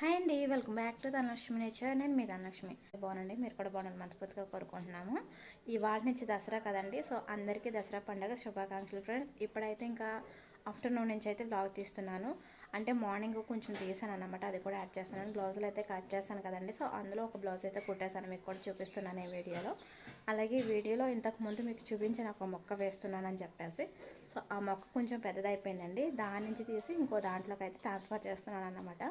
Hi అండి, welcome back to Dhanalakshmi nature. నేను మీ ధనలక్ష్మి. బాగుండండి, మీరు కూడా బాగుండాలి మనస్ఫూర్తిగా కోరుకుంటున్నాము. ఇవాళ నుంచి దసరా కదండి, సో అందరికీ దసరా పండుగ శుభాకాంక్షలు ఫ్రెండ్స్. ఇప్పుడైతే ఇంకా ఆఫ్టర్నూన్ నుంచి అయితే బ్లాగ్ తీస్తున్నాను. అంటే మార్నింగ్ కొంచెం తీసాను అన్నమాట, అది కూడా యాడ్ చేస్తున్నాను. బ్లౌజులు అయితే కట్ చేస్తాను కదండి, సో అందులో ఒక బ్లౌజ్ అయితే కుట్టేసాను, మీకు కూడా చూపిస్తున్నాను ఈ వీడియోలో. అలాగే ఈ వీడియోలో ఇంతకుముందు మీకు చూపించిన ఒక మొక్క వేస్తున్నానని చెప్పేసి, సో ఆ మొక్క కొంచెం పెద్దదైపోయిందండి, దాని నుంచి తీసి ఇంకో దాంట్లోకి అయితే ట్రాన్స్ఫర్ చేస్తున్నాను అన్నమాట.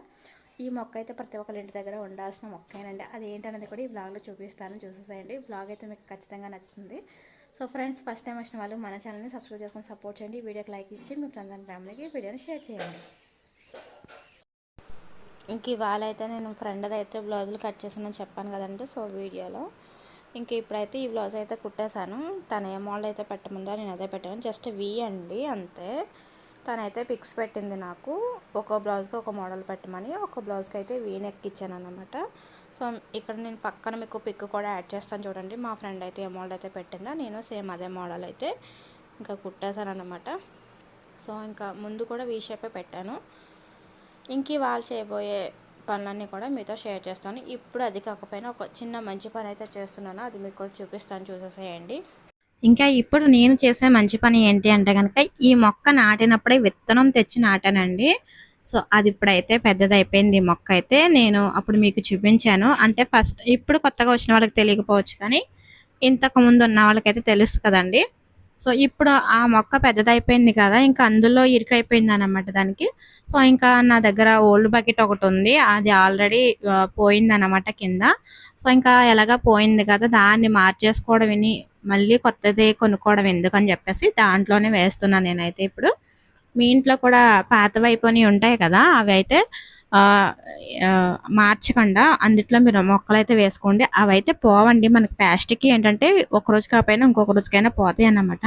ఈ మొక్క అయితే ప్రతి ఒక్కరి ఇంటి దగ్గర ఉండాల్సిన మొక్కేనండి. అది ఏంటనేది కూడా ఈ బ్లాగ్లో చూపిస్తాను, చూసేసేయండి. బ్లాగ్ అయితే మీకు ఖచ్చితంగా నచ్చుతుంది. సో ఫ్రెండ్స్, ఫస్ట్ టైం వచ్చిన వాళ్ళు మన ఛానల్ని సబ్స్క్రైబ్ చేసుకొని సపోర్ట్ చేయండి. వీడియోకి లైక్ ఇచ్చి మీ ఫ్రెండ్స్ అండ్ ఫ్యామిలీకి వీడియోని షేర్ చేయండి. ఇంక ఇవాళ అయితే నేను ఫ్రెండ్ది అయితే బ్లౌజులు కట్ చేసానని చెప్పాను కదండి, సో వీడియోలో. ఇంక ఇప్పుడైతే ఈ బ్లౌజ్ అయితే కుట్టేశాను. తను ఏ మోడల్ అయితే పెట్టముందో నేను అదే పెట్టాను, జస్ట్ వి అండి అంతే. తనైతే పిక్స్ పెట్టింది నాకు, ఒక బ్లౌజ్కి ఒక మోడల్ పెట్టమని. ఒక బ్లౌజ్కి అయితే వీ నెక్ ఇచ్చాను అనమాట. సో ఇక్కడ నేను పక్కన మీకు పిక్ కూడా యాడ్ చేస్తాను చూడండి. మా ఫ్రెండ్ అయితే ఏ మోడల్ అయితే పెట్టిందో నేను సేమ్ అదే మోడల్ అయితే ఇంకా కుట్టేశాను అనమాట. సో ఇంకా ముందు కూడా వీ షేపే పెట్టాను. ఇంక వాళ్ళు చేయబోయే పనులన్నీ కూడా మీతో షేర్ చేస్తాను. ఇప్పుడు అది కాకపోయినా ఒక చిన్న మంచి పని అయితే చేస్తున్నాను, అది మీకు కూడా చూపిస్తాను, చూసేసేయండి. ఇంకా ఇప్పుడు నేను చేసే మంచి పని ఏంటి అంటే కనుక, ఈ మొక్క నాటినప్పుడే విత్తనం తెచ్చి నాటానండి. సో అది ఇప్పుడైతే పెద్దదైపోయింది. ఈ మొక్క అయితే నేను అప్పుడు మీకు చూపించాను. అంటే ఫస్ట్ ఇప్పుడు కొత్తగా వచ్చిన వాళ్ళకి తెలియకపోవచ్చు, కానీ ఇంతకు ముందు ఉన్న వాళ్ళకైతే తెలుసు కదండి. సో ఇప్పుడు ఆ మొక్క పెద్దదైపోయింది కదా, ఇంకా అందులో ఇరుకైపోయింది అన్నమాట దానికి. సో ఇంకా నా దగ్గర ఓల్డ్ బకెట్ ఒకటి ఉంది, అది ఆల్రెడీ పోయింది అన్నమాట కింద. సో ఇంకా ఎలాగా పోయింది కదా, దాన్ని మార్చేసుకోవడం విని మళ్ళీ కొత్తది కొనుక్కోవడం ఎందుకని చెప్పేసి దాంట్లోనే వేస్తున్నాను నేనైతే ఇప్పుడు. మీ ఇంట్లో కూడా పాతవైపోయి ఉంటాయి కదా, అవి అయితే మార్చకుండా అందుట్లో మీరు మొక్కలు అయితే వేసుకోండి. అవి అయితే పోవండి, మనకి ప్లాస్టిక్ ఏంటంటే ఒక రోజు కాకపోయినా ఇంకొక రోజుకైనా పోతాయి అన్నమాట.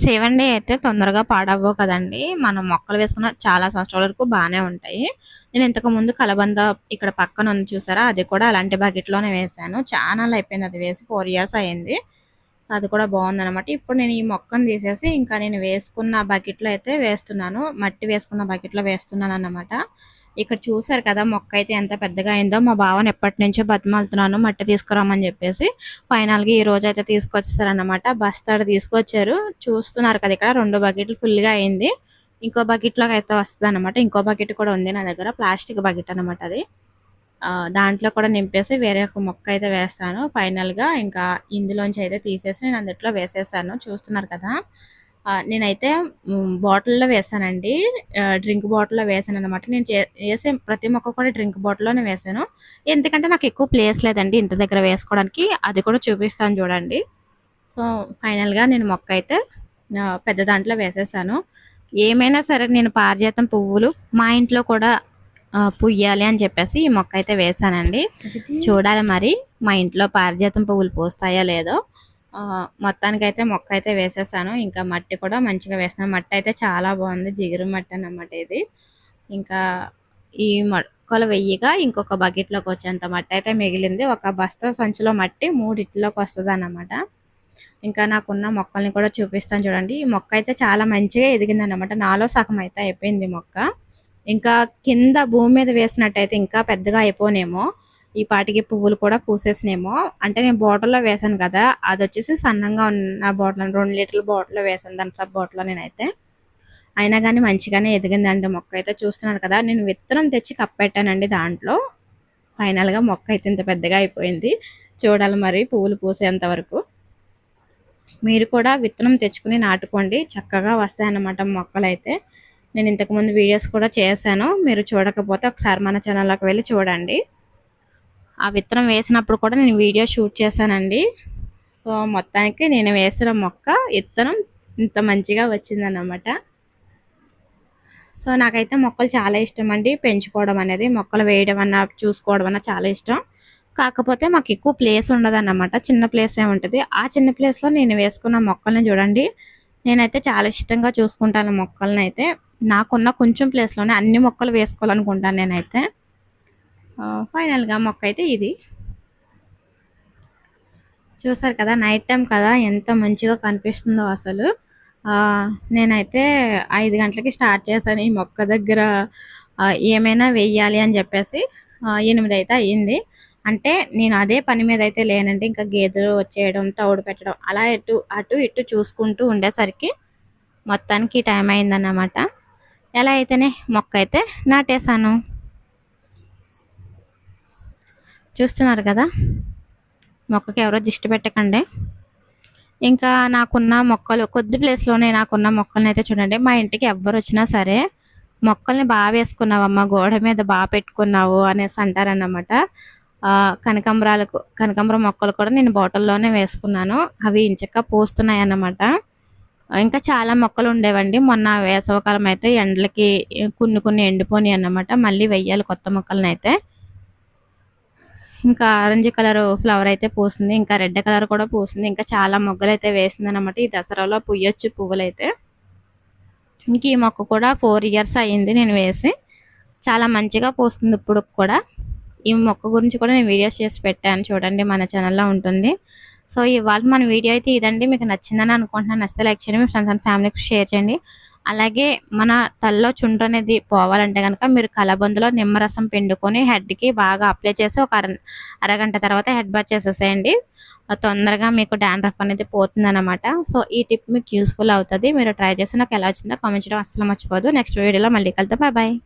7 డే అయితే తొందరగా పాడవ్వవు కదండి, మనం మొక్కలు వేసుకున్న చాలా సంవత్సరాల వరకు బాగానే ఉంటాయి. నేను ఇంతకుముందు కలబంద ఇక్కడ పక్కన ఉంది చూసారా, అది కూడా అలాంటి బకెట్లోనే వేసాను. చాలా అయిపోయింది, అది వేసి 4 years అయ్యింది. అది కూడా బాగుందనమాట. ఇప్పుడు నేను ఈ మొక్కను తీసేసి ఇంకా నేను వేసుకున్న బకెట్లో అయితే వేస్తున్నాను, మట్టి వేసుకున్న బకెట్లో వేస్తున్నాను అన్నమాట. ఇక్కడ చూసారు కదా మొక్క అయితే ఎంత పెద్దగా అయిందో. మా బావని ఎప్పటి నుంచో బతిమాలుతున్నాను మట్టి తీసుకురామని చెప్పేసి, ఫైనల్గా ఈ రోజు అయితే తీసుకొచ్చేసారనమాట. బస్తాడు తీసుకొచ్చారు, చూస్తున్నారు కదా ఇక్కడ 2 బకెట్లు ఫుల్గా అయింది. ఇంకో బకెట్లోకి అయితే వస్తుంది అనమాట. ఇంకో బకెట్ కూడా ఉంది నా దగ్గర, ప్లాస్టిక్ బకెట్ అనమాట అది. దాంట్లో కూడా నింపేసి వేరే ఒక మొక్క అయితే వేస్తాను. ఫైనల్గా ఇంకా ఇందులోంచి అయితే తీసేసి నేను అందులో వేసేసాను, చూస్తున్నారు కదా. నేనైతే బాటిల్లో వేసానండి, డ్రింక్ బాటిల్లో వేసాను అనమాట. నేను వేసే ప్రతి మొక్క కూడా డ్రింక్ బాటిల్లోనే వేసాను, ఎందుకంటే నాకు ఎక్కువ ప్లేస్ లేదండి ఇంటి దగ్గర వేసుకోవడానికి. అది కూడా చూపిస్తాను చూడండి. సో ఫైనల్గా నేను మొక్క అయితే పెద్ద దాంట్లో వేసేసాను. ఏమైనా సరే నేను పారిజాతం పువ్వులు మా ఇంట్లో కూడా పుయ్యాలి అని చెప్పేసి ఈ మొక్క అయితే వేసానండి. చూడాలి మరి మా ఇంట్లో పారిజాతం పువ్వులు పూస్తాయో లేదో. మొత్తానికైతే మొక్క అయితే వేసేసాను. ఇంకా మట్టి కూడా మంచిగా వేస్తాను. మట్టి అయితే చాలా బాగుంది, జిగురు మట్టి అన్నమాట ఇది. ఇంకా ఈ మొక్కలు వెయ్యిగా ఇంకొక బకెట్లోకి వచ్చేంత మట్టి అయితే మిగిలింది. ఒక బస్తా సంచిలో మట్టి 3 ఇట్లోకి వస్తుంది అన్నమాట. ఇంకా నాకున్న మొక్కల్ని కూడా చూపిస్తాను చూడండి. ఈ మొక్క అయితే చాలా మంచిగా ఎదిగింది అన్నమాట. నాలో సగం అయితే అయిపోయింది మొక్క. ఇంకా కింద భూమి మీద వేసినట్టయితే ఇంకా పెద్దగా అయిపోనేమో, ఈ పాటికి పువ్వులు కూడా పూసేసినేమో. అంటే నేను బాటిల్లో వేసాను కదా, అది వచ్చేసి సన్నంగా ఉన్న బాటిల్, 2 లీటర్ల బాటిల్లో వేసాను, థమ్సప్ బాటిల్లో. నేనైతే అయినా కానీ మంచిగానే ఎదిగిందండి మొక్క అయితే. చూస్తున్నాను కదా, నేను విత్తనం తెచ్చి కప్పెట్టానండి దాంట్లో. ఫైనల్గా మొక్క అయితే ఇంత పెద్దగా అయిపోయింది. చూడాలి మరి పువ్వులు పూసేంత వరకు. మీరు కూడా విత్తనం తెచ్చుకుని నాటుకోండి, చక్కగా వస్తాయన్నమాట మొక్కలు అయితే. నేను ఇంతకుముందు వీడియోస్ కూడా చేశాను, మీరు చూడకపోతే ఒకసారి మన ఛానల్లోకి వెళ్ళి చూడండి. ఆ విత్తనం వేసినప్పుడు కూడా నేను వీడియో షూట్ చేశానండి. సో మొత్తానికి నేను వేసిన మొక్క విత్తనం ఇంత మంచిగా వచ్చిందన్నమాట. సో నాకైతే మొక్కలు చాలా ఇష్టం అండి, పెంచుకోవడం అనేది, మొక్కలు వేయడం అన్నా చూసుకోవడం అన్నా చాలా ఇష్టం. కాకపోతే మాకు ఎక్కువ ప్లేస్ ఉండదు అన్నమాట, చిన్న ప్లేసే ఉంటుంది. ఆ చిన్న ప్లేస్లో నేను వేసుకున్న మొక్కల్ని చూడండి. నేనైతే చాలా ఇష్టంగా చూసుకుంటాను మొక్కలను అయితే. నాకున్న కొంచెం ప్లేస్లోనే అన్ని మొక్కలు వేసుకోవాలనుకుంటాను నేనైతే. ఫైనల్గా మొక్క అయితే ఇది చూసారు కదా, నైట్ టైం కదా ఎంత మంచిగా కనిపిస్తుందో అసలు. నేనైతే 5 గంటలకి స్టార్ట్ చేశాను ఈ మొక్క దగ్గర ఏమైనా వెయ్యాలి అని చెప్పేసి 8 అయితే అయ్యింది. అంటే నేను అదే పని మీద అయితే లేనండి. ఇంకా గేదెలు వచ్చేయడం, తవుడు పెట్టడం అలా అటు ఇటు చూసుకుంటూ ఉండేసరికి మొత్తానికి టైం అయిందన్నమాట. ఎలా అయితేనే మొక్క అయితే నాటేశాను. చూస్తున్నారు కదా, మొక్కకి ఎవరో దిష్టి పెట్టకండి. ఇంకా నాకున్న మొక్కలు కొద్ది ప్లేస్లోనే నాకున్న మొక్కల్ని అయితే చూడండి. మా ఇంటికి ఎవ్వరు వచ్చినా సరే మొక్కల్ని బాగా వేసుకున్నావమ్మా, గోడ మీద బాగా పెట్టుకున్నావు అనేసి అంటారన్నమాట. కనకాంబరం మొక్కలు కూడా నేను బాటిల్లోనే వేసుకున్నాను. అవి ఇంచక్క పూస్తున్నాయి అన్నమాట. ఇంకా చాలా మొక్కలు ఉండేవండి. మొన్న వేసవకాలం అయితే ఎండలకి కొన్ని ఎండిపోయినాయి అన్నమాట. మళ్ళీ వెయ్యాలి కొత్త మొక్కలను అయితే. ఇంకా ఆరెంజ్ కలర్ ఫ్లవర్ అయితే పూసింది, ఇంకా రెడ్ కలర్ కూడా పూసింది, ఇంకా చాలా మొగ్గలు అయితే వేసింది అనమాట. ఈ దసరాలో పుయ్యొచ్చు పువ్వులు అయితే. ఇంక ఈ మొక్క కూడా 4 ఇయర్స్ అయ్యింది నేను వేసి. చాలా మంచిగా పూస్తుంది ఇప్పుడు కూడా. ఈ మొక్క గురించి కూడా నేను వీడియోస్ చేసి పెట్టాను చూడండి, మన ఛానల్లో ఉంటుంది. సో ఇవాళ మన వీడియో అయితే ఇదండి. మీకు నచ్చిందని అనుకుంటున్నాను. నచ్చితే లైక్ చేయండి, మీ ఫ్రెండ్స్ అండ్ ఫ్యామిలీకి షేర్ చేయండి. అలాగే మన తలలో చుండ్రు అనేది పోవాలంటే కనుక మీరు కలబందులో నిమ్మరసం పిండుకొని హెడ్కి బాగా అప్లై చేసి ఒక అరగంట తర్వాత హెడ్ బాత్ చేసేసేయండి. తొందరగా మీకు డాండ్రఫ్ అనేది పోతుంది అనమాట. సో ఈ టిప్ మీకు యూస్ఫుల్ అవుతుంది. మీరు ట్రై చేసి నాకు ఎలా వచ్చిందో కామెంట్ చేయడం అస్సలు మర్చిపోదు. నెక్స్ట్ వీడియోలో మళ్ళీ కలుద్దాం. Bye bye.